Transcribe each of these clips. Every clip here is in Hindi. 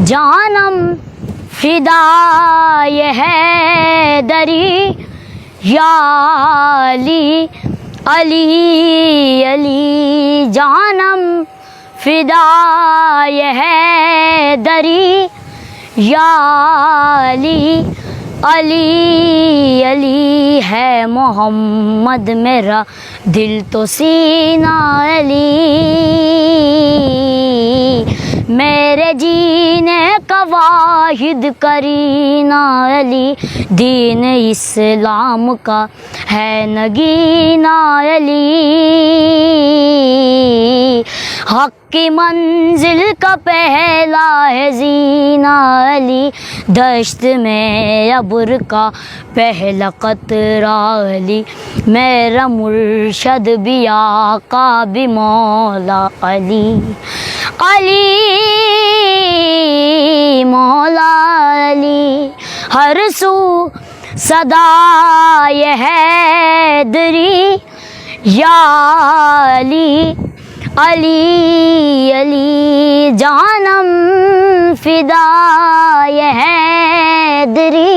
जानम फिदाए है दरी या अली अली अली। जानम फिदाए है दरी या अली अली अली। है मोहम्मद मेरा दिल तो सीना अली। मेरे जीने का वाहिद करीना अली। दीन इस्लाम का है नगीना अली। हक की मंजिल का पहला है जीना अली। दश्त में अब्र का पहला कतरा अली। मेरा मुर्शद भी आका भी मौला अली। अली मौला अली। हर सू सदाए हैदरी या अली अली अली। जानम फिदाए हैदरी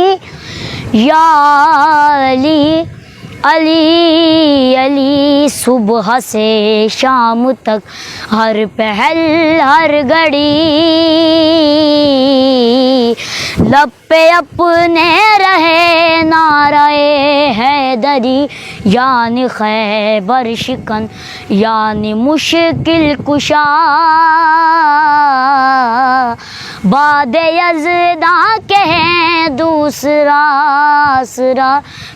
या अली अली अली। सुबह से शाम तक हर पहल हर घड़ी लब पे अपने रहे नाराए हैदरी। यानी खैबर शिकन यानी मुश्किल कुशा बाद यज़दा के हैं दूसरा आसरा।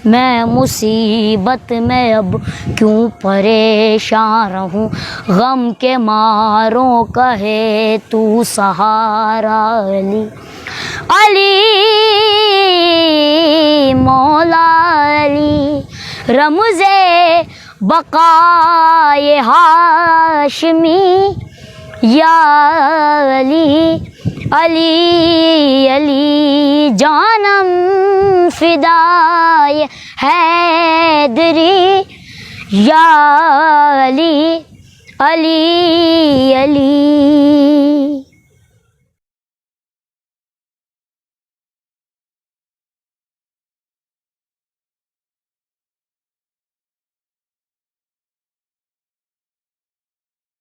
मैं मुसीबत में अब क्यों परेशान रहूं। गम के मारों कहे तू सहारा अली अली मौला अली। रमज़े बक़ाए हाशमी या अली अली अली। जानम फिदाए हैदरी या अली अली अली।